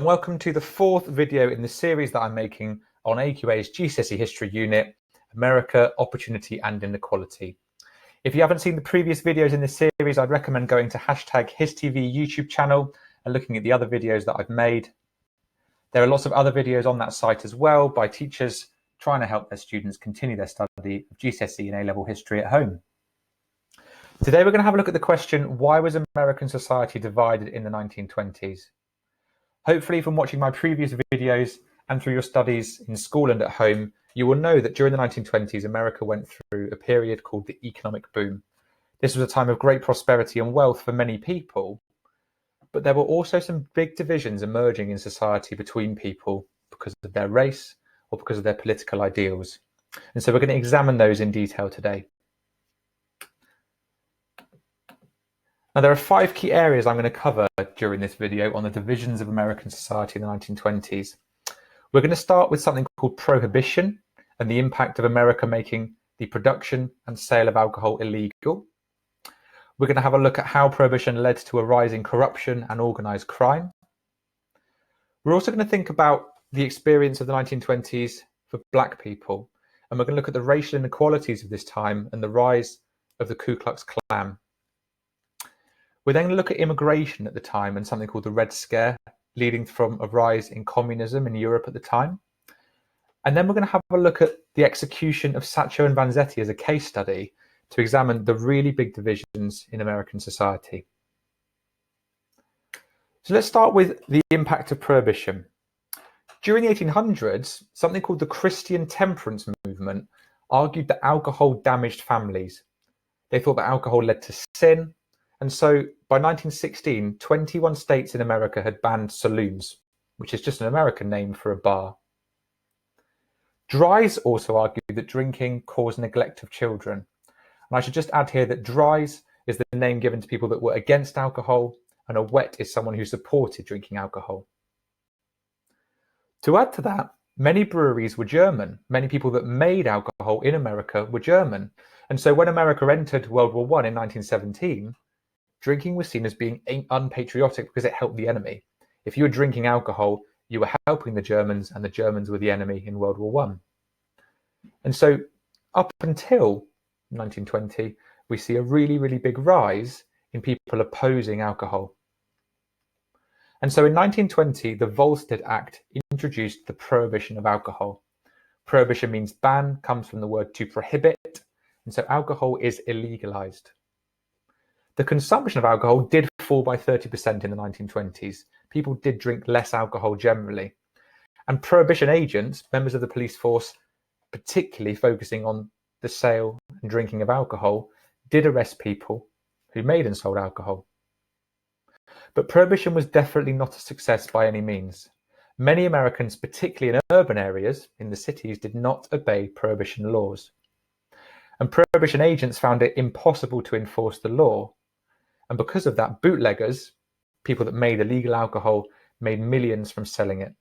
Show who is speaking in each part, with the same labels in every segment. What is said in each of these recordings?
Speaker 1: Welcome to the fourth video in the series that I'm making on AQA's GCSE History Unit, America, Opportunity and Inequality. If you haven't seen the previous videos in this series, I'd recommend going to #HisTV YouTube channel and looking at the other videos that I've made. There are lots of other videos on that site as well by teachers trying to help their students continue their study of GCSE and A-level history at home. Today we're going to have a look at the question, why was American society divided in the 1920s? Hopefully from watching my previous videos and through your studies in school and at home, you will know that during the 1920s, America went through a period called the economic boom. This was a time of great prosperity and wealth for many people, but there were also some big divisions emerging in society between people because of their race or because of their political ideals. And so we're going to examine those in detail today. Now, there are 5 key areas I'm going to cover during this video on the divisions of American society in the 1920s. We're going to start with something called prohibition and the impact of America making the production and sale of alcohol illegal. We're going to have a look at how prohibition led to a rise in corruption and organized crime. We're also going to think about the experience of the 1920s for Black people, and we're going to look at the racial inequalities of this time and the rise of the Ku Klux Klan. We're then going to look at immigration at the time and something called the Red Scare, leading from a rise in communism in Europe at the time. And then we're going to have a look at the execution of Satcho and Vanzetti as a case study to examine the really big divisions in American society. So let's start with the impact of prohibition. During the 1800s, something called the Christian temperance movement argued that alcohol damaged families. They thought that alcohol led to sin. And so by 1916, 21 states in America had banned saloons, which is just an American name for a bar. Dries also argued that drinking caused neglect of children. And I should just add here that Dries is the name given to people that were against alcohol, and a wet is someone who supported drinking alcohol. To add to that, many breweries were German. Many people that made alcohol in America were German. And so when America entered World War I in 1917, drinking was seen as being unpatriotic because it helped the enemy. If you were drinking alcohol, you were helping the Germans, and the Germans were the enemy in World War I. And so up until 1920, we see a really, really big rise in people opposing alcohol. And so in 1920, the Volstead Act introduced the prohibition of alcohol. Prohibition means ban, comes from the word to prohibit, and so alcohol is illegalized. The consumption of alcohol did fall by 30% in the 1920s. People did drink less alcohol generally. And prohibition agents, members of the police force, particularly focusing on the sale and drinking of alcohol, did arrest people who made and sold alcohol. But prohibition was definitely not a success by any means. Many Americans, particularly in urban areas, in the cities, did not obey prohibition laws. And prohibition agents found it impossible to enforce the law. And because of that, bootleggers, people that made illegal alcohol, made millions from selling it.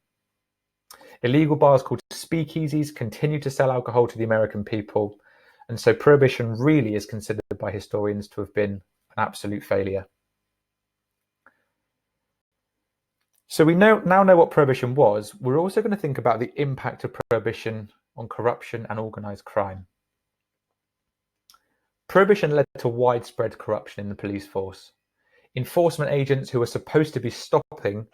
Speaker 1: Illegal bars called speakeasies continued to sell alcohol to the American people. And so prohibition really is considered by historians to have been an absolute failure. So we now know what prohibition was. We're also going to think about the impact of prohibition on corruption and organized crime. Prohibition led to widespread corruption in the police force. Enforcement agents who were supposed to be stopping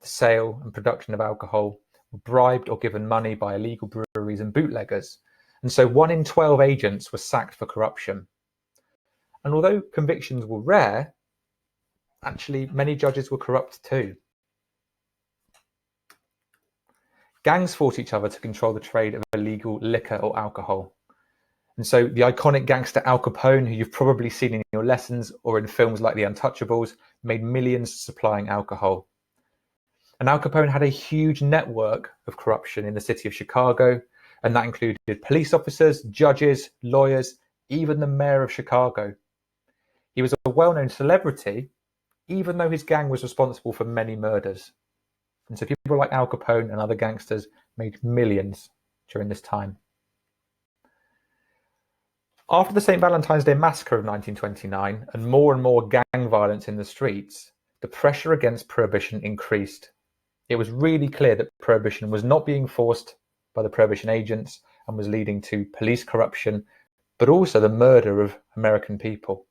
Speaker 1: the sale and production of alcohol were bribed or given money by illegal breweries and bootleggers. And so 1 in 12 agents were sacked for corruption. And although convictions were rare, actually many judges were corrupt too. Gangs fought each other to control the trade of illegal liquor or alcohol. And so the iconic gangster Al Capone, who you've probably seen in your lessons or in films like The Untouchables, made millions supplying alcohol. And Al Capone had a huge network of corruption in the city of Chicago, and that included police officers, judges, lawyers, even the mayor of Chicago. He was a well-known celebrity, even though his gang was responsible for many murders. And so people like Al Capone and other gangsters made millions during this time. After the St. Valentine's Day massacre of 1929 and more gang violence in the streets, the pressure against prohibition increased. it was really clear that prohibition was not being forced by the prohibition agents and was leading to police corruption, but also the murder of American people.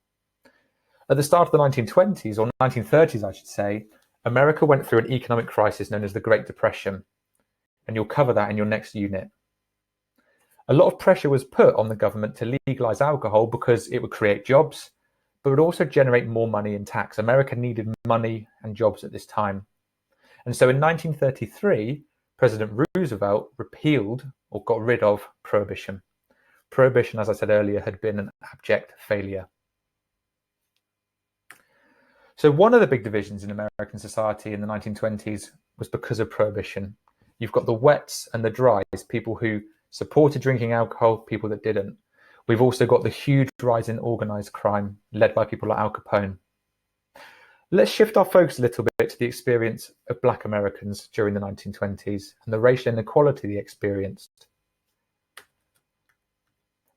Speaker 1: At the start of the 1920s, or 1930s, I should say, America went through an economic crisis known as the Great Depression, and you'll cover that in your next unit. A lot of pressure was put on the government to legalize alcohol because it would create jobs, but would also generate more money in tax. America needed money and jobs at this time. And so in 1933, President Roosevelt repealed or got rid of prohibition. Prohibition, as I said earlier, had been an abject failure. So one of the big divisions in American society in the 1920s was because of prohibition. You've got the wets and the dries, people who supported drinking alcohol, people that didn't. We've also got the huge rise in organized crime led by people like Al Capone. Let's shift our focus a little bit to the experience of Black Americans during the 1920s and the racial inequality they experienced.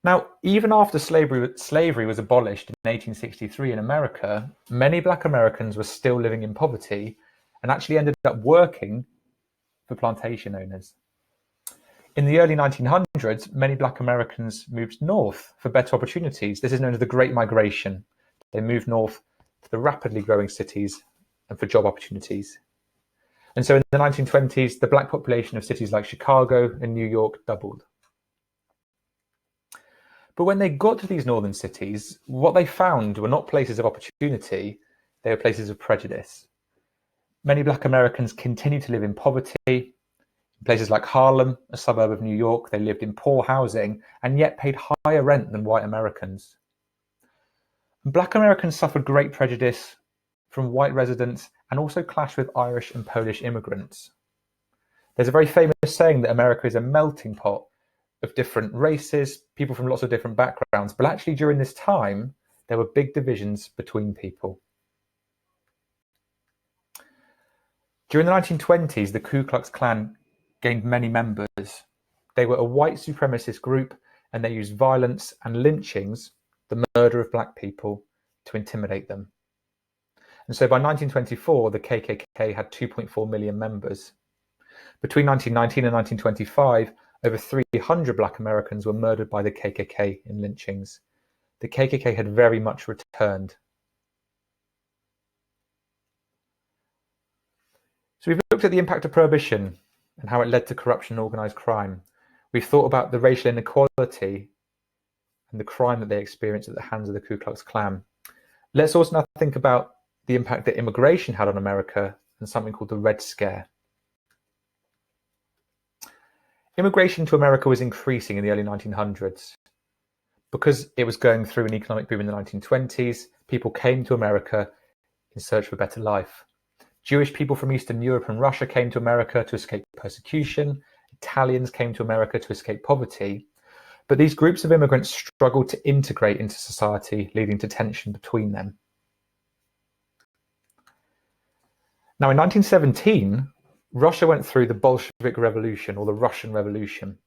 Speaker 1: Now, even after slavery was abolished in 1863 in America, many Black Americans were still living in poverty and actually ended up working for plantation owners. In the early 1900s, many Black Americans moved north for better opportunities. This is known as the Great Migration. They moved north to the rapidly growing cities and for job opportunities. And so in the 1920s, the Black population of cities like Chicago and New York doubled. But when they got to these northern cities, what they found were not places of opportunity, they were places of prejudice. Many Black Americans continued to live in poverty. In places like Harlem, a suburb of New York, they lived in poor housing and yet paid higher rent than white Americans. And Black Americans suffered great prejudice from white residents and also clashed with Irish and Polish immigrants. There's a very famous saying that America is a melting pot of different races, people from lots of different backgrounds, but actually during this time, there were big divisions between people. During the 1920s, the Ku Klux Klan gained many members. They were a white supremacist group and they used violence and lynchings, the murder of Black people, to intimidate them. And so by 1924, the KKK had 2.4 million members. Between 1919 and 1925, over 300 Black Americans were murdered by the KKK in lynchings. The KKK had very much returned. So we've looked at the impact of prohibition and how it led to corruption and organized crime. We've thought about the racial inequality and the crime that they experienced at the hands of the Ku Klux Klan. Let's also now think about the impact that immigration had on America and something called the Red Scare. Immigration to America was increasing in the early 1900s. Because it was going through an economic boom in the 1920s, people came to America in search of a better life. Jewish people from Eastern Europe and Russia came to America to escape persecution. Italians came to America to escape poverty. But these groups of immigrants struggled to integrate into society, leading to tension between them. Now, in 1917, Russia went through the Bolshevik Revolution, or the Russian Revolution,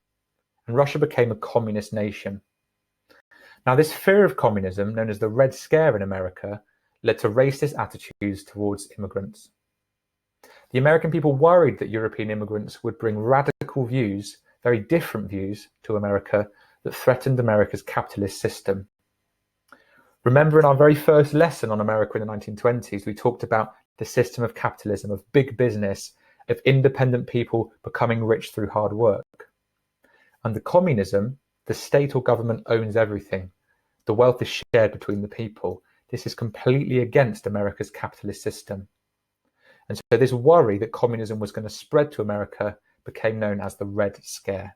Speaker 1: and Russia became a communist nation. Now, this fear of communism, known as the Red Scare in America, led to racist attitudes towards immigrants. The American people worried that European immigrants would bring radical views, very different views, to America that threatened America's capitalist system. Remember in our very first lesson on America in the 1920s, we talked about the system of capitalism, of big business, of independent people becoming rich through hard work. Under communism, the state or government owns everything. The wealth is shared between the people. This is completely against America's capitalist system. And so this worry that communism was going to spread to America became known as the Red Scare.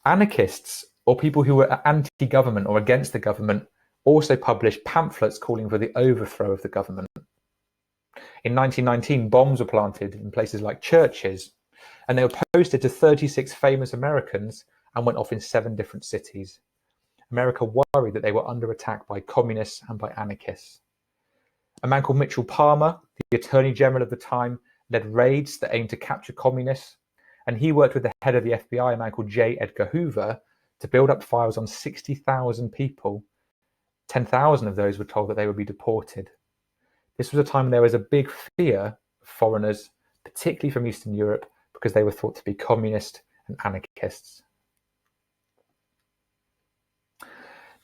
Speaker 1: Anarchists, or people who were anti-government or against the government, also published pamphlets calling for the overthrow of the government. In 1919, bombs were planted in places like churches, and they were posted to 36 famous Americans and went off in 7 different cities. America worried that they were under attack by communists and by anarchists. A man called Mitchell Palmer, the Attorney General of the time, led raids that aimed to capture communists, and he worked with the head of the FBI, a man called J. Edgar Hoover, to build up files on 60,000 people. 10,000 of those were told that they would be deported. This was a time when there was a big fear of foreigners, particularly from Eastern Europe, because they were thought to be communist and anarchists.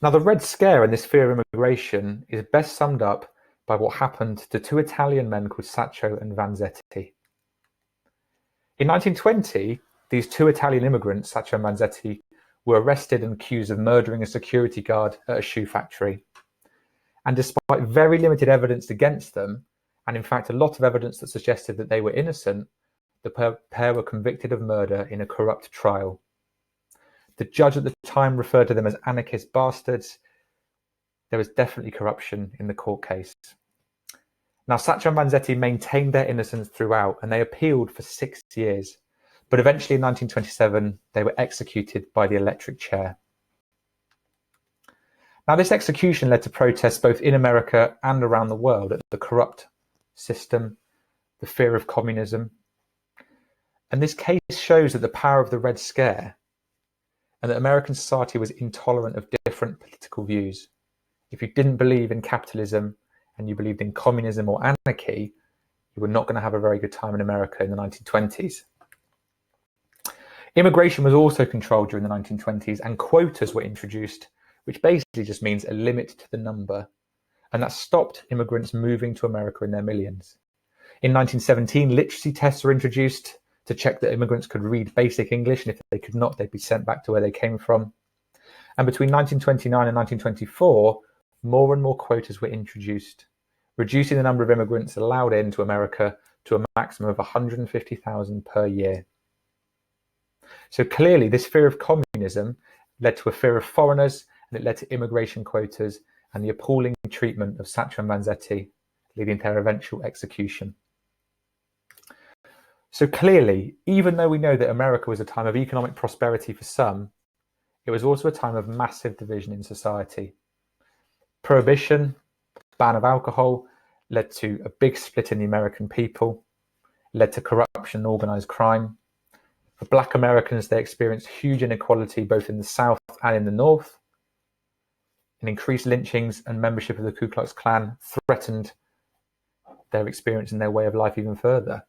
Speaker 1: Now, the Red Scare and this fear of immigration is best summed up by what happened to two Italian men called Sacco and Vanzetti. In 1920, these two Italian immigrants, Sacco and Vanzetti, were arrested and accused of murdering a security guard at a shoe factory. And despite very limited evidence against them, and in fact a lot of evidence that suggested that they were innocent, the pair were convicted of murder in a corrupt trial. The judge at the time referred to them as anarchist bastards. There was definitely corruption in the court case. Now, Sacco and Vanzetti maintained their innocence throughout, and they appealed for 6 years. But eventually in 1927, they were executed by the electric chair. Now, this execution led to protests both in America and around the world at the corrupt system, the fear of communism. And this case shows that the power of the Red Scare and that American society was intolerant of different political views. If you didn't believe in capitalism and you believed in communism or anarchy, you were not going to have a very good time in America in the 1920s. Immigration was also controlled during the 1920s, and quotas were introduced, which basically just means a limit to the number. And that stopped immigrants moving to America in their millions. In 1917, literacy tests were introduced to check that immigrants could read basic English, and if they could not, they'd be sent back to where they came from. And between 1929 and 1924, more and more quotas were introduced, reducing the number of immigrants allowed into America to a maximum of 150,000 per year. So clearly, this fear of communism led to a fear of foreigners, and it led to immigration quotas and the appalling treatment of Sacco and Vanzetti, leading to their eventual execution. So clearly, even though we know that America was a time of economic prosperity for some, it was also a time of massive division in society. Prohibition, ban of alcohol, led to a big split in the American people, led to corruption and organized crime. For Black Americans, they experienced huge inequality both in the South and in the North. And increased lynchings and membership of the Ku Klux Klan threatened their experience and their way of life even further.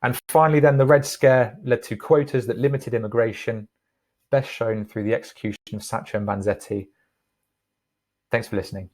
Speaker 1: And finally, then, the Red Scare led to quotas that limited immigration, best shown through the execution of Sacco and Vanzetti. Thanks for listening.